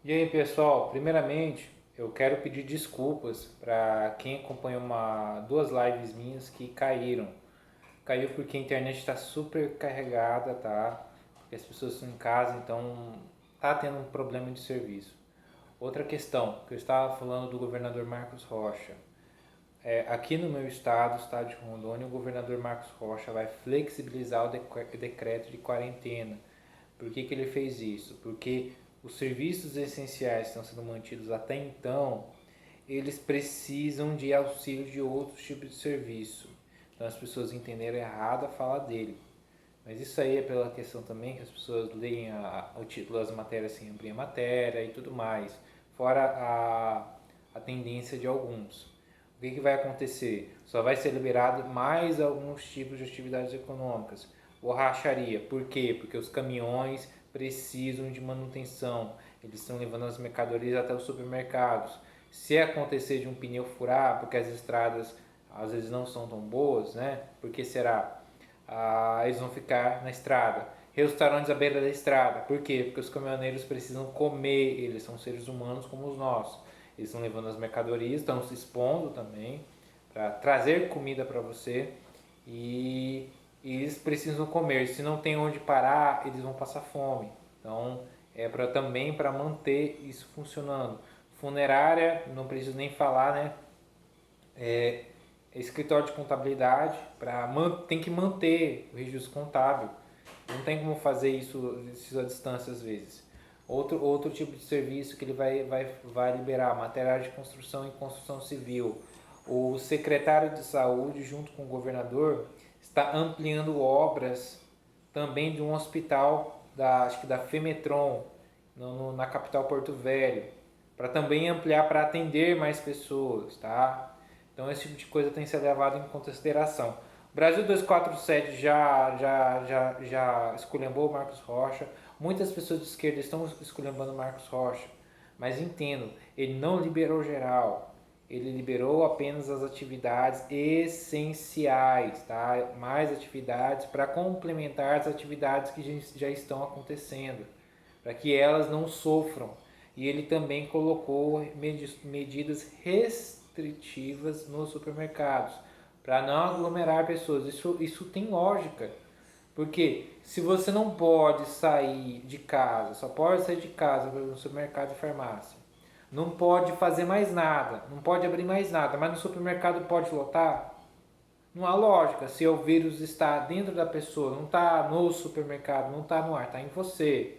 E aí, pessoal, primeiramente eu quero pedir desculpas para quem acompanhou duas lives minhas que caíram. Caiu porque a internet está super carregada, tá? Porque as pessoas estão em casa, então tá tendo um problema de serviço. Outra questão, que eu estava falando do governador Marcos Rocha. Aqui no meu estado de Rondônia, o governador Marcos Rocha vai flexibilizar o decreto de quarentena. Por que ele fez isso? Porque os serviços essenciais que estão sendo mantidos até então, eles precisam de auxílio de outros tipos de serviço. Então as pessoas entenderam errado a fala dele. Mas isso aí é pela questão também que as pessoas leem o título das matérias sem abrir a matéria e tudo mais. Fora a tendência de alguns. O que vai acontecer? Só vai ser liberado mais alguns tipos de atividades econômicas. Borracharia. Por quê? Porque os caminhões precisam de manutenção. Eles estão levando as mercadorias até os supermercados. Se acontecer de um pneu furar, porque as estradas às vezes não são tão boas, né? Por que será? Eles vão ficar na estrada. Restaurantes à beira da estrada. Por quê? Porque os caminhoneiros precisam comer, eles são seres humanos como os nossos. Eles estão levando as mercadorias, estão se expondo também para trazer comida para você e eles precisam comer. Se não tem onde parar, eles vão passar fome. Então, também para manter isso funcionando. Funerária, não preciso nem falar, né? É, escritório de contabilidade tem que manter o registro contábil. Não tem como fazer isso à distância às vezes. Outro tipo de serviço que ele vai liberar, material de construção e construção civil. O secretário de saúde, junto com o governador, está ampliando obras também de um hospital acho que da Femetron, na capital Porto Velho, para também ampliar para atender mais pessoas, tá? Então esse tipo de coisa tem que ser levado em consideração. O Brasil 247 já esculhambou o Marcos Rocha. Muitas pessoas de esquerda estão esculhambando o Marcos Rocha. Mas entendo, ele não liberou geral. Ele liberou apenas as atividades essenciais, tá? Mais atividades para complementar as atividades que já estão acontecendo, para que elas não sofram. E ele também colocou medidas restritivas nos supermercados, para não aglomerar pessoas. Isso tem lógica. Porque se você não pode sair de casa, só pode sair de casa para no supermercado e farmácia, não pode fazer mais nada, não pode abrir mais nada, mas no supermercado pode lotar, não há lógica. Se o vírus está dentro da pessoa, não está no supermercado, não está no ar, está em você,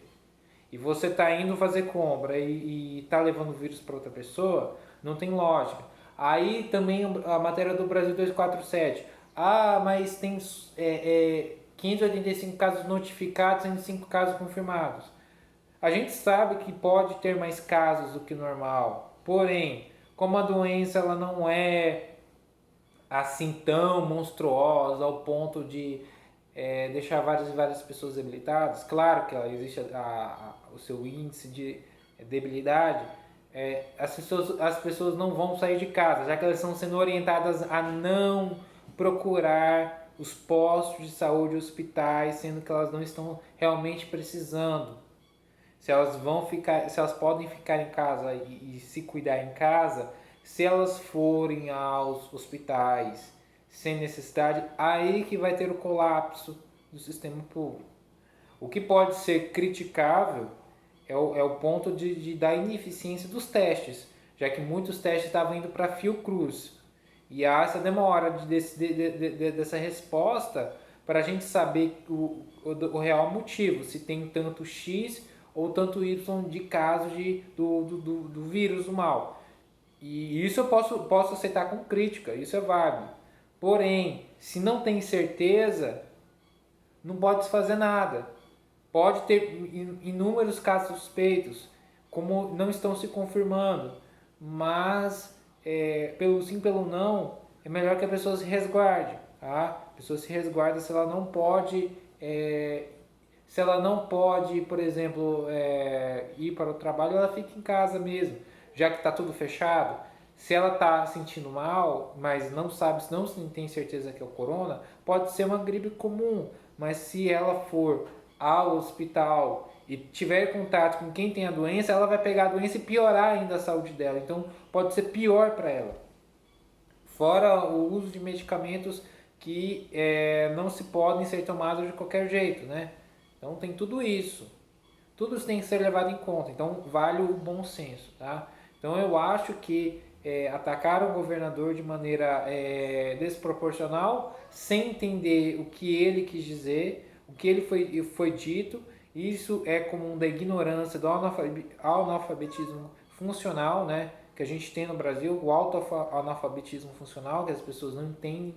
e você está indo fazer compra e está levando o vírus para outra pessoa, não tem lógica. Aí também a matéria do Brasil 247. Mas tem 585 casos notificados, 105 casos confirmados. A gente sabe que pode ter mais casos do que normal. Porém, como a doença ela não é assim tão monstruosa ao ponto de deixar várias pessoas debilitadas, claro que existe o seu índice de debilidade, as pessoas não vão sair de casa, já que elas estão sendo orientadas a não procurar os postos de saúde, hospitais, sendo que elas não estão realmente precisando. Se elas podem ficar em casa e se cuidar em casa, se elas forem aos hospitais sem necessidade, aí que vai ter o colapso do sistema público. O que pode ser criticável é o ponto da ineficiência dos testes, já que muitos testes estavam indo para Fiocruz. E há essa demora dessa resposta para a gente saber o real motivo, se tem tanto X ou tanto Y de casos do vírus, do mal. E isso eu posso aceitar com crítica, isso é válido. Porém, se não tem certeza, não pode se fazer nada. Pode ter inúmeros casos suspeitos, como não estão se confirmando, mas pelo sim, pelo não, é melhor que a pessoa se resguarde. Tá? A pessoa se resguarda se ela não pode, por exemplo, ir para o trabalho, ela fica em casa mesmo, já que está tudo fechado. Se ela está sentindo mal, mas não tem certeza que é o corona, pode ser uma gripe comum. Mas se ela for ao hospital e tiver contato com quem tem a doença, ela vai pegar a doença e piorar ainda a saúde dela. Então pode ser pior para ela. Fora o uso de medicamentos que não se podem ser tomados de qualquer jeito, né? Então tem tudo isso. Tudo isso tem que ser levado em conta. Então vale o bom senso, tá? Então eu acho que atacar o governador de maneira desproporcional, sem entender o que ele quis dizer, o que ele foi dito, isso é comum da ignorância, do analfabetismo funcional, né? Que a gente tem no Brasil, o analfabetismo funcional, que as pessoas não entendem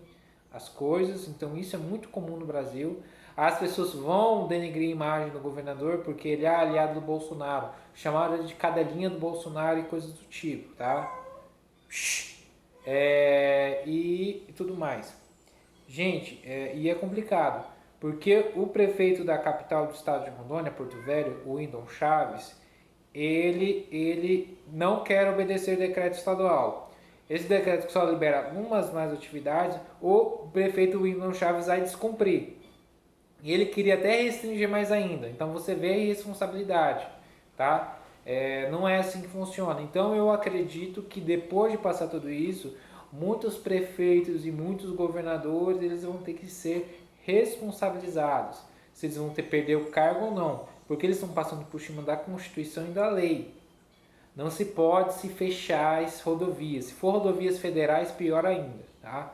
as coisas, então isso é muito comum no Brasil. As pessoas vão denegrir a imagem do governador porque ele é aliado do Bolsonaro, chamaram ele de cadelinha do Bolsonaro e coisas do tipo, tá? E tudo mais. Gente, e é complicado, porque o prefeito da capital do estado de Rondônia, Porto Velho, o Windon Chaves, ele não quer obedecer decreto estadual. Esse decreto que só libera algumas mais atividades, o prefeito Windon Chaves vai descumprir. E ele queria até restringir mais ainda. Então você vê a irresponsabilidade, tá? Não é assim que funciona. Então eu acredito que depois de passar tudo isso, muitos prefeitos e muitos governadores eles vão ter que ser responsabilizados. Se eles vão ter que perder o cargo ou não. Porque eles estão passando por cima da Constituição e da lei. Não se pode se fechar as rodovias. Se for rodovias federais, pior ainda, tá?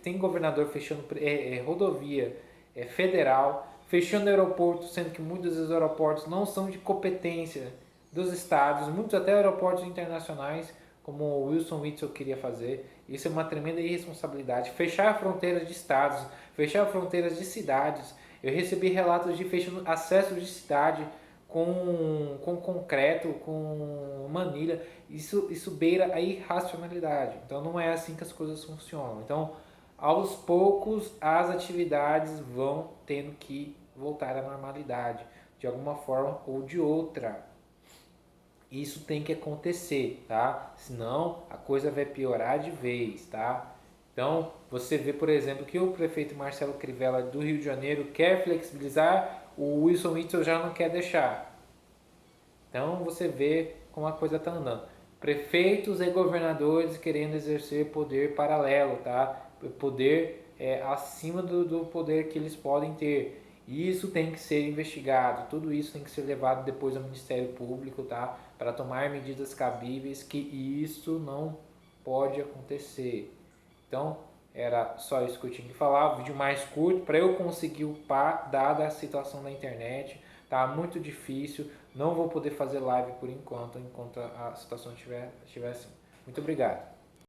Tem governador fechando rodovia federal, fechando aeroporto, sendo que muitos dos aeroportos não são de competência dos estados, muitos até aeroportos internacionais, como o Wilson Witzel queria fazer. Isso é uma tremenda irresponsabilidade. Fechar fronteiras de estados, fechar fronteiras de cidades. Eu recebi relatos de fechando acesso de cidade com concreto, com manilha. Isso beira a irracionalidade. Então não é assim que as coisas funcionam. Então, aos poucos, as atividades vão tendo que voltar à normalidade, de alguma forma ou de outra. Isso tem que acontecer, tá? Senão a coisa vai piorar de vez, tá? Então, você vê, por exemplo, que o prefeito Marcelo Crivella do Rio de Janeiro quer flexibilizar, o Wilson Witzel já não quer deixar. Então, você vê como a coisa está andando. Prefeitos e governadores querendo exercer poder paralelo, tá? Poder acima do poder que eles podem ter. Isso tem que ser investigado, tudo isso tem que ser levado depois ao Ministério Público, tá? Para tomar medidas cabíveis, que isso não pode acontecer. Então, era só isso que eu tinha que falar, o vídeo mais curto, para eu conseguir upar, dada a situação da internet, tá muito difícil, não vou poder fazer live por enquanto a situação estiver assim. Muito obrigado.